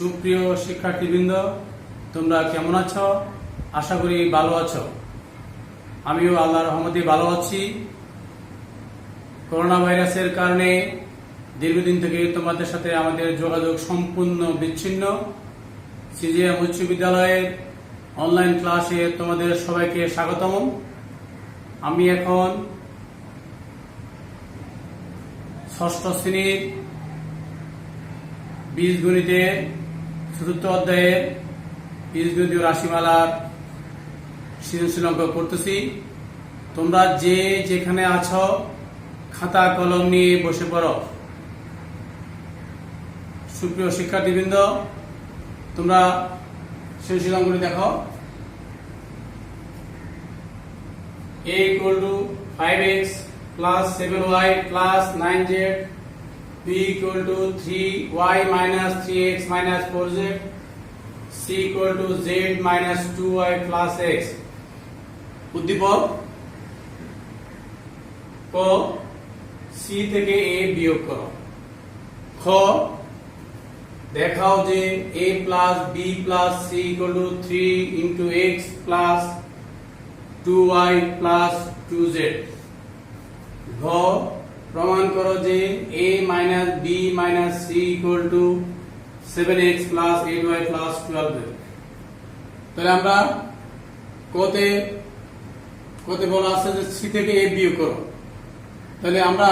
সুপ্রিয় শিক্ষার্থীবৃন্দ, তোমরা কেমন আছো? আশা করি ভালো আছো। আমিও আল্লাহর রহমতে ভালো আছি। করোনা ভাইরাসের কারণে দীর্ঘদিন থেকে তোমাদের সাথে আমাদের যোগাযোগ সম্পূর্ণ বিচ্ছিন্ন। সিজিএম উচ্চ বিদ্যালয়ের অনলাইন ক্লাসে তোমাদের সবাইকে স্বাগতম। আমি এখন ষষ্ঠ শ্রেণীর বীজগণিতে চতুর্থ অধ্যায়ে বীজগণিতীয় রাশিমালার সৃজনশীল অঙ্ক করতেছি। তোমরা যে যেখানে আছো খাতা কলম নিয়ে বসে পড়ো। সুপ্রিয় শিক্ষার্থীবৃন্দ, তোমরা সৃজনশীল অঙ্কটি দেখো। a = 5x plus 7y plus 9z, b = 3y minus 3x minus 4z, c = z minus 2y plus x. উদ্দীপক ক, c থেকে a বিয়োগ করো। খ, দেখাও যে a plus b plus c = 3 into x plus 2y plus 2z. ঘ, প্রমাণ করো যে a minus b minus c = 7x plus 8y plus 12z. তাহলে আমরা কতে বলা আছে যে c থেকে a বিয়োগ করো। তাহলে আমরা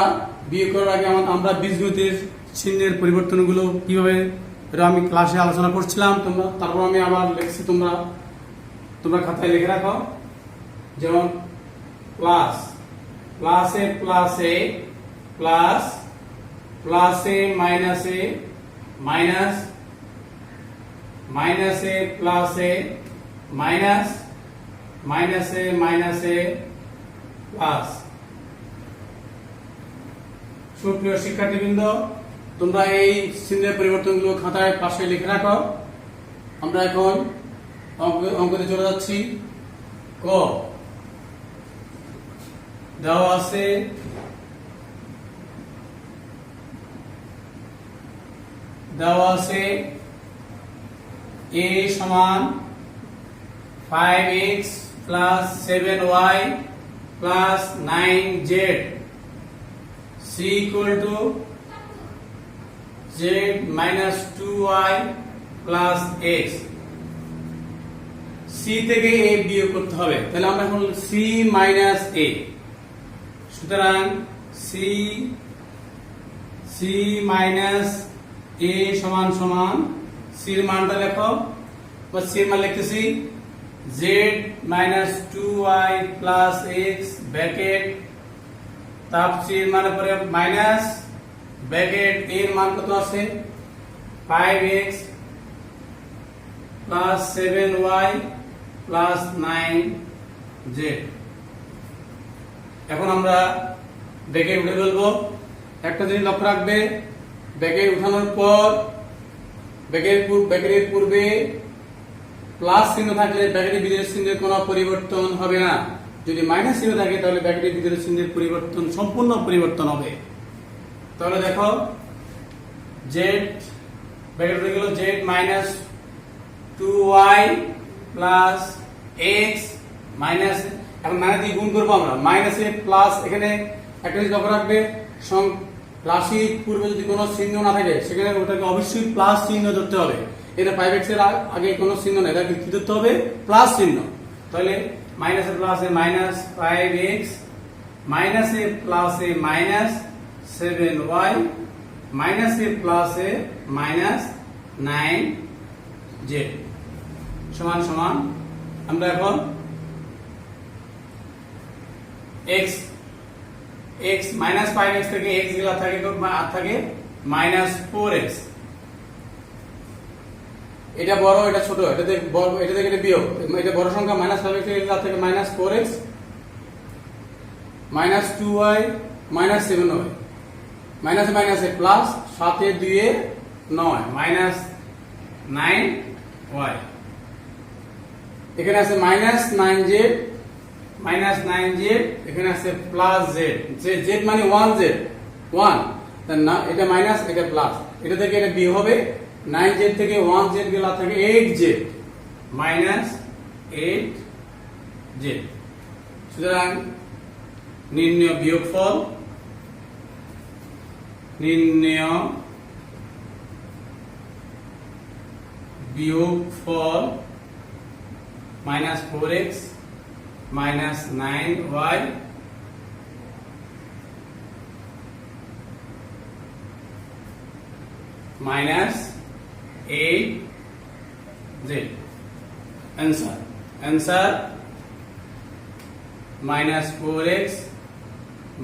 বিয়োগ করার আগে আমরা বীজগণিতের চিহ্নের পরিবর্তনগুলো কিভাবে, এটা আমি ক্লাসে আলোচনা করছিলাম। তারপর আমি আবার লিখছি, তোমরা খাতায় লিখে রাখো। যেমন প্লাস, প্লাসে প্লাসে প্লাস, প্লাসে মাইনাসে মাইনাস, মাইনাসে প্লাসে মাইনাস, মাইনাসে মাইনাসে প্লাস। সুপ্রিয় শিক্ষার্থীবৃন্দ, তোমরা এই চিহ্নের পরিবর্তনগুলো খাতায় পাশে লিখে রাখো। আমরা এখন অঙ্কতে চলে যাচ্ছি। ক, দেওয়া আছে a সমান 5x plus 7y plus 9z, c = z minus 2y plus x. c থেকে a বিয়োগ করতে হবে। তাহলে আমরা এখন c minus a, সুতরাং c minus a সমান c এর মানটা লেখো, বা c এর মান লিখতেছি z minus 2y plus x bracket, তারপর c এর মানের পরে মাইনাস ব্র্যাকেট, এর মান কত আছে 5x plus 7y plus 9z। এখন আমরা ব্র্যাকেট উঠে ফেলবো। একটা জিনিস লক্ষ্য রাখবে, ব্র্যাকেট উঠানোর পর ব্র্যাকেটের পূর্বে প্লাস চিহ্ন থাকলে ব্র্যাকেটের ভিতরের চিহ্নের কোনো পরিবর্তন হবে না। যদি মাইনাস চিহ্ন থাকে তাহলে ব্র্যাকেটের ভিতরের চিহ্নের পরিবর্তন সম্পূর্ণ পরিবর্তন হবে। তাহলে দেখো z, ব্র্যাকেট উঠে গেল z minus 2y plus x minus, এখন মাইনাস দিয়ে গুণ করবো আমরা, মাইনাসে প্লাস। এখানে একটা জিনিস লক্ষ্য রাখবে, রাশির পূর্বে যদি কোনো চিহ্ন না থাকে সেখানে ওটাকে অবশ্যই প্লাস চিহ্ন ধরতে হবে। এটা 5x এর আগে কোনো চিহ্ন নেই, এটাকে কি ধরতে হবে? প্লাস চিহ্ন। তাহলে মাইনাসে প্লাসে মাইনাস 5x, মাইনাসে প্লাসে মাইনাস 7y, মাইনাসে প্লাসে মাইনাস 9z সমান সমান। আমরা এখন x minus 5x থেকে x গেলা থাকে minus 4x। এটা বড়, এটা ছোট, এটা থেকে এটা বিয়োগ। এটা বড় সংখ্যা minus 5x থেকে গেলা থাকে minus 4x, minus 2y minus 7y, মাইনাসে মাইনাসে প্লাস, 7 এ 2 এ 9 minus 9y। এখানে আছে minus 9z, এখানে আছে প্লাস z, z মানে 1z, 1 না, এটা মাইনাস এটা প্লাস, এটা থেকে এটা বিয়োগ হবে 9z থেকে 1z গেলা থাকে 8z মাইনাস 8z। সুতরাং নির্ণয় বিয়োগফল minus 4x minus 9y minus 8z। answer minus 4x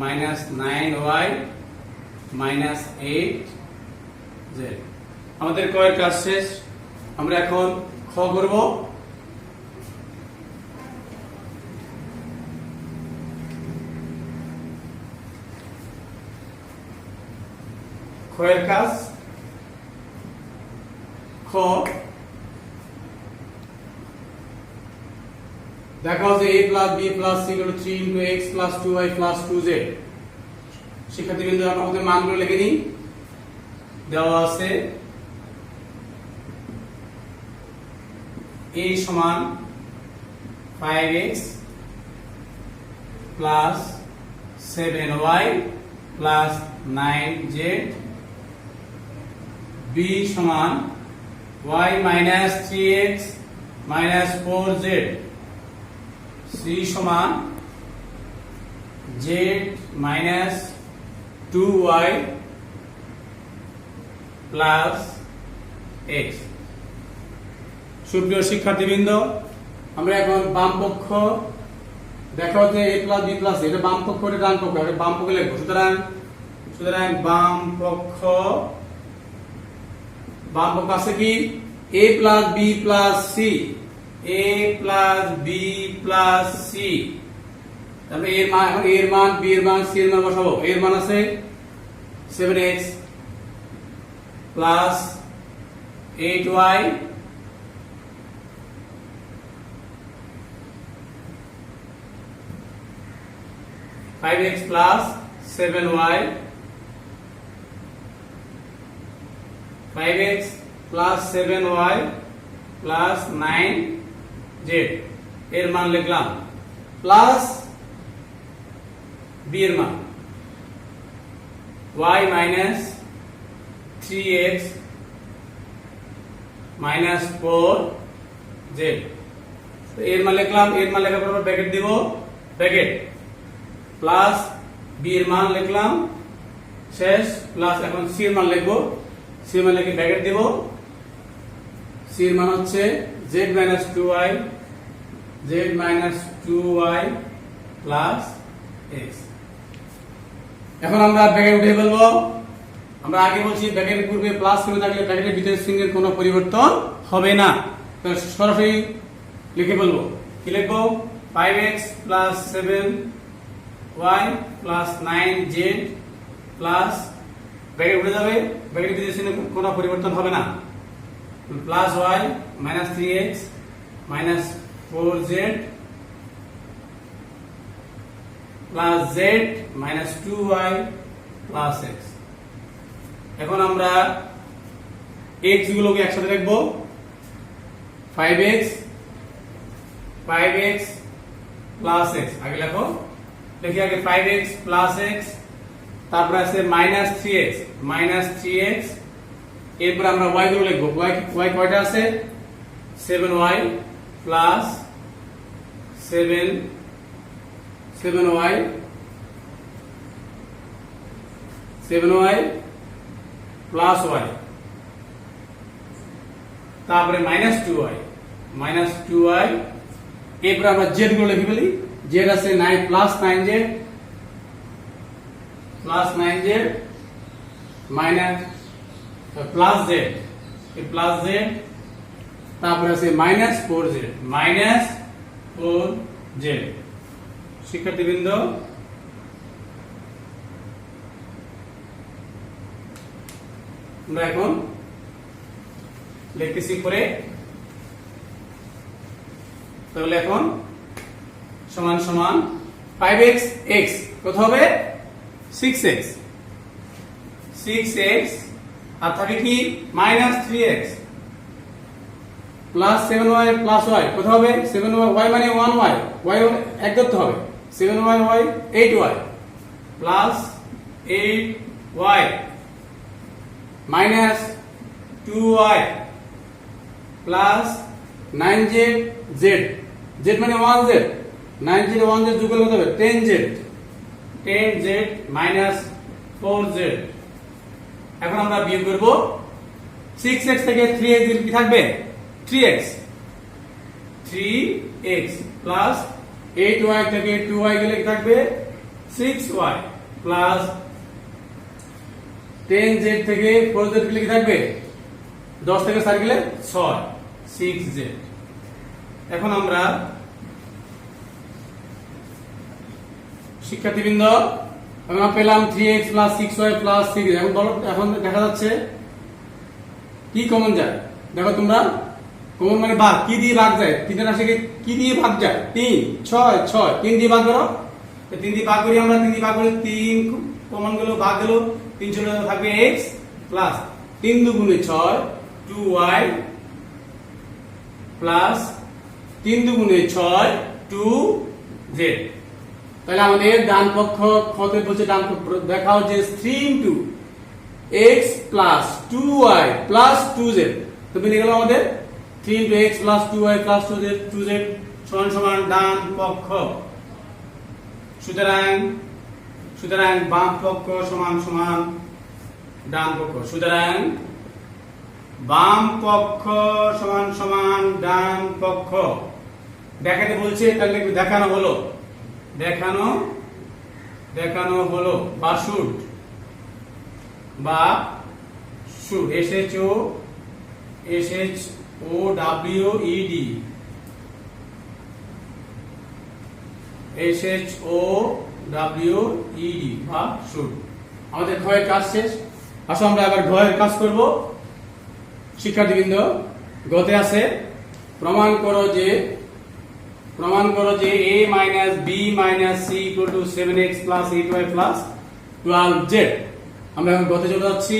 minus 9y minus 8z। আমাদের কয়ের কাজ শেষ। আমরা এখন খ করব। খয়ের কাজ দেখা হচ্ছে a plus b plus c equal to 3 into x plus 2y plus 2z। শিক্ষার্থীবৃন্দ আমাদের মানগুলো লিখে নিই। দেওয়া আছে a সমান 5x plus 7y plus 9z, b সমান y minus 3x minus 4z, c সমান z minus 2y plus x। সুপ্রিয় শিক্ষার্থীবৃন্দ, আমরা এখন বাম পক্ষ দেখা হচ্ছে a plus b plus এটা বাম পক্ষ, এটা ডান পক্ষ, এটা বাম পক্ষে লিখব। সুতরাং বাম পক্ষ আছে কি a plus b plus c, a plus b plus c। তাহলে এর মান b এর মান c এর মান বসাবো। এর মান আছে 7x plus 8y (5x plus 7y) 5x plus 7y plus 9z এর মান লিখলাম, প্লাস b এর মান y minus 3x minus 4z এর মান লিখলাম। এর মান লেখার পর ব্র্যাকেট দিব, ব্র্যাকেট প্লাস b এর মান লিখলাম শেষ, প্লাস এখন c এর মান লিখবো। c এর মান লিখে ব্র্যাকেট দিব। c এর মান হচ্ছে z minus 2y plus x। এখন আমরা ব্র্যাকেট উঠিয়ে ফেলবো। আমরা আগে বলছি ব্র্যাকেটের পূর্বে প্লাস চিহ্ন থাকলে ব্র্যাকেটের ভিতরে চিহ্নের কোনো পরিবর্তন হবে না। তো সরাসরি লিখে ফেলবো। কি লিখবো? 5x plus 7y plus 9z plus bracket উঠে যাবে, ব্র্যাকেটের ভিতরে চিহ্নের কোনো পরিবর্তন হবে না, plus y minus 3x minus 4z plus z minus 2y plus x। এখন আমরা x গুলোকে একসাথে লিখবো। 5x plus x আগে লেখো, লিখি আগে 5x plus x, তারপর আছে minus 3x, এরপর আমরা y গুলো লিখবো। y কয়টা আছে? 7y plus 7y plus y, তারপরে minus 2y, এরপর আমরা z গুলো লিখে ফেলি। z আছে 9 plus 9z minus plus z, তারপরে আছে minus 4z। শিক্ষার্থীবৃন্দ, আমরা এখন লিখতেছি করে। তাহলে এখন সমান সমান 5x কত হবে? 6x আর থাকে কি minus 3x plus 7y plus y কত হবে 7y y মানে 1y y এক ধরতে হবে 7y y 8y plus 8y minus 2y plus 9z z z মানে 1z 9z 1z যোগ করলে কত হবে 10z 10z মাইনাস 4z এখন আমরা বিয়োগ করব 6x থেকে 3x দিলে কি থাকবে 3x প্লাস 8y থেকে 2y গেলে কি থাকবে 6y প্লাস 10z থেকে 4z গেলে কি থাকবে 10 থেকে 4 গেলে 6 6z এখন আমরা শিক্ষার্থীবৃন্দ আমরা পেলাম 3x 6y 6 এখন দেখা যাচ্ছে কি কমন যায় দেখো তোমরা কমন মানে ভাগ কি দিয়ে ভাগ যায় তিনটা রাশিকে কি দিয়ে ভাগ যায় 3 6 6 3 দিয়ে ভাগ করো 3 দিয়ে ভাগ করি আমরা 3 দিয়ে ভাগ করলে 3 কমন গেল ভাগ গেল 3 চলে থাকবে x প্লাস 3 দুগুণে 6 2y প্লাস 3 দুগুণে 6 2z তাহলে আমাদের ডান পক্ষ কত বলছে ডান পক্ষ দেখাও যে 3 into x plus 2y plus 2z তো বেরিয়ে গেল আমাদের 3 into x plus 2y plus 2z সমান সমান ডান পক্ষ সুতরাং বাম পক্ষ সমান সমান ডান পক্ষ সুতরাং বাম পক্ষ সমান সমান ডান পক্ষ দেখাতে বলছে তাহলে দেখানো হলো বা শুড SHOWED বা শুড আমাদের ঘয়ের কাজ শেষ আসো আমরা আবার ঘয়ের কাজ করব শিক্ষার্থীবৃন্দ গতে আছে প্রমাণ করো যে a minus b minus c equal to 7x plus 8y plus 12z আমরা এখন গতে চলে যাচ্ছি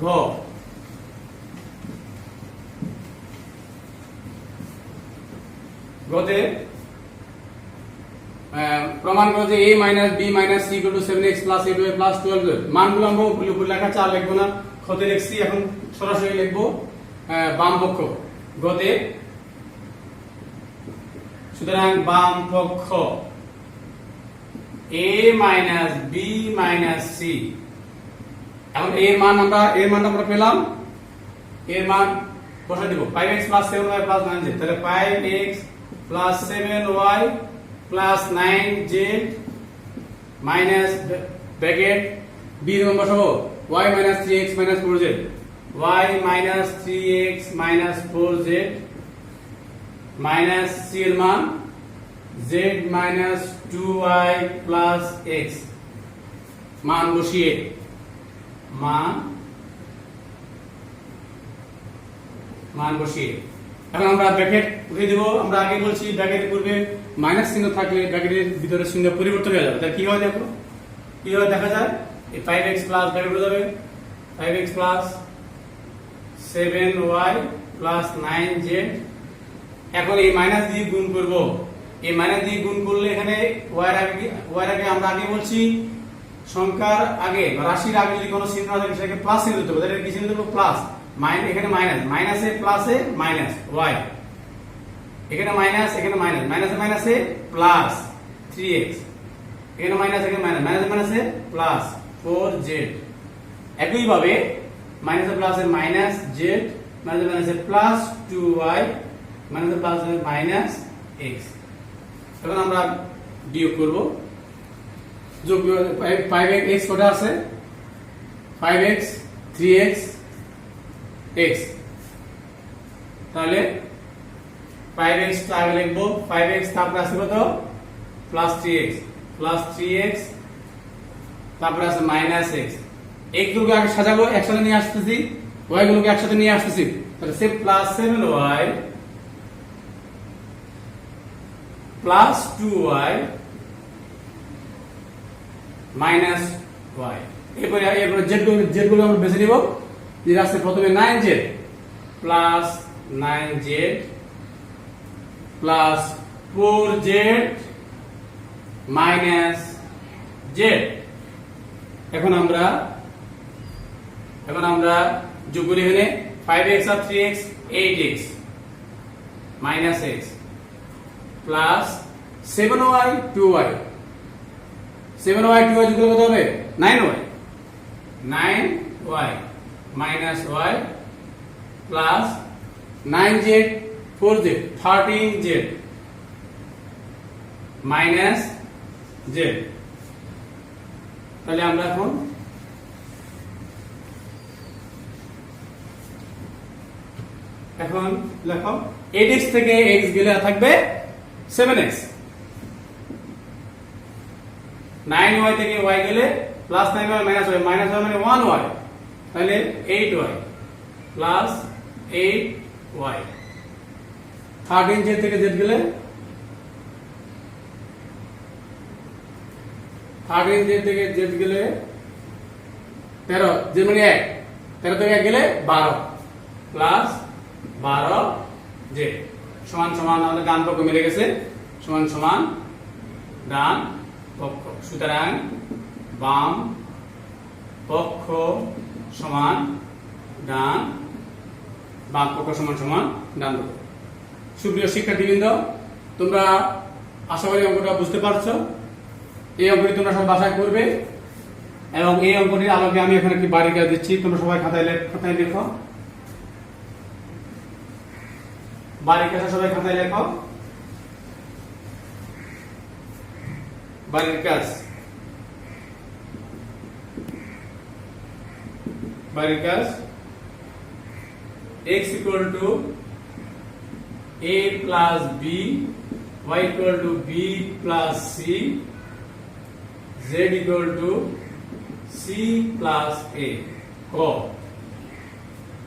ঘ গতে প্রমাণ করো যে a minus b minus c equal to 7x plus 8y plus 12z মানগুলো আমরা ভুল লেখা চার লিখবো না খতে লিখছি এখন সরাসরি লিখবো বাম পক্ষ গতে সুতরাং বাম পক্ষ a minus b minus c এখন এর মান আমরা পেলাম এর মান বসা দিব 5x plus 7y plus 9z তাহলে 5x plus 7y plus 9z minus bracket b এর মান বসাবো y minus 3x minus 4z y minus 3x minus 4z minus c এর মান z minus 2y plus x মান বসিয়ে এখন আমরা ব্র্যাকেট উঠিয়ে দেব আমরা আগে বলছি ব্র্যাকেটের পূর্বে মাইনাস চিহ্ন থাকলে ব্র্যাকেটের ভিতরে চিহ্ন পরিবর্তন হয়ে যাবে তাহলে কি হয় দেখো কিভাবে দেখা যায় এই 5x প্লাস ব্র্যাকেট হয়ে যাবে 5x plus 7y plus 9z এখন এই মাইনাস দিয়ে গুণ করব এই মাইনাস দিয়ে গুণ করলে এখানে y এর আগে আমরা আগে বলছি সংখ্যার আগে বা রাশির আগে যদি কোনো চিহ্ন থাকে সেটাকে প্লাস চিহ্ন দিতে হবে তাহলে কি চিহ্ন দেব প্লাস এখানে মাইনাসে প্লাসে মাইনাস y এখানে মাইনাস মাইনাসে প্লাস 3x এখানে মাইনাস মাইনাসে প্লাস 4z একই ভাবে মাইনাসে প্লাসে মাইনাস z মাইনাসে প্লাস 2y মাইনাসে প্লাসে মাইনাস x এখন আমরা বিয়োগ করব যোগ 5x কটা আছে 5x 3x x তাহলে 5x টা আগে লিখবো 5x তারপর আছে কত প্লাস 3x তারপর আছে মাইনাস x x গুলোকে আগে সাজাবো একসাথে নিয়ে আসতেছি y গুলোকে একসাথে নিয়ে আসতেছি তাহলে সে plus 7y plus 2y minus y এরপরে জেড গুলো আমরা বেছে নিব। যে আছে প্রথমে 9z plus 9z plus 4z minus z। এখন আমরা যোগ করি এখানে 5x আর 3x 8x minus x plus 7y 2y 7y 2y যোগ করলে কত হবে 9y minus y plus 9z 4z 13z minus z। তাহলে আমরা এখন লেখো 8x থেকে x গেলে থাকবে 7x, 9y থেকে y গেলে plus 9y minus y, minus y মানে 1y, তাহলে 8y প্লাস 8y। 13z থেকে z গেলে 13z থেকে z গেলে 13, z মানে 1, 13 থেকে 1 গেলে 12 প্লাস 12z সমান সমান আমাদের ডান পক্ষ মিলে গেছে, সমান সমান ডান পক্ষ। সুতরাং বাম পক্ষ সমান ডান, বাম পক্ষ সমান সমান ডান পক্ষ। সুপ্রিয় শিক্ষার্থীবৃন্দ, তোমরা আশা করি অঙ্কটা বুঝতে পারছো। এই অঙ্কটি তোমরা সব বাসায় করবে এবং এই অঙ্কটির আলোকে আমি এখানে একটি বাড়ি কাজ দিচ্ছি, তোমরা সবাই খাতায় লেখো। বাড়ির কাজ সবাই খাতায় লেখো। বাড়ির কাজ x equal to a plus b, y equal to b plus c, z equal to c plus a।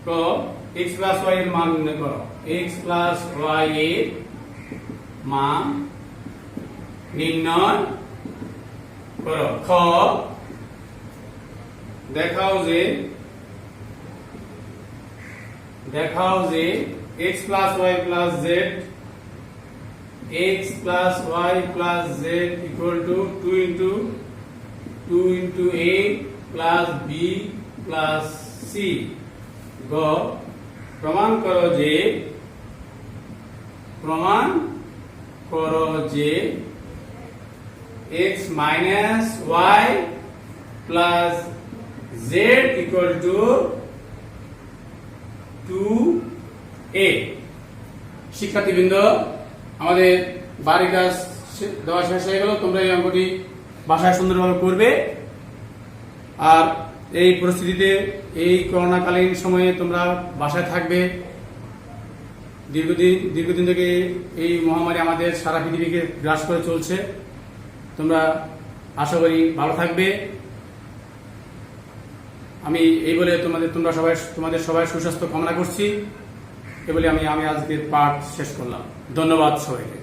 ক x plus y এর মান নির্ণয় করো। x plus y এর মান নির্ণয় করো। খ দেখাও যে x plus y plus z, x plus y plus z equal to 2 into a plus b plus c। গ প্রমাণ করো যে x minus y plus z equal to 2a। শিক্ষার্থীবৃন্দ, আমাদের বাড়ির কাজ দেওয়া শেষ হয়ে গেল। তোমরা এই অঙ্কটি বাসায় সুন্দরভাবে করবে। আর এই পরিস্থিতিতে, এই করোনাকালীন সময়ে তোমরা বাসায় থাকবে। দীর্ঘদিন থেকে এই মহামারী আমাদের সারা পৃথিবীকে গ্রাস করে চলছে। তোমরা আশা করি ভালো থাকবে। আমি এই বলে তোমাদের সবাই সুস্বাস্থ্য কামনা করছি। এই বলে আমি আজকের পাঠ শেষ করলাম। ধন্যবাদ সবাইকে।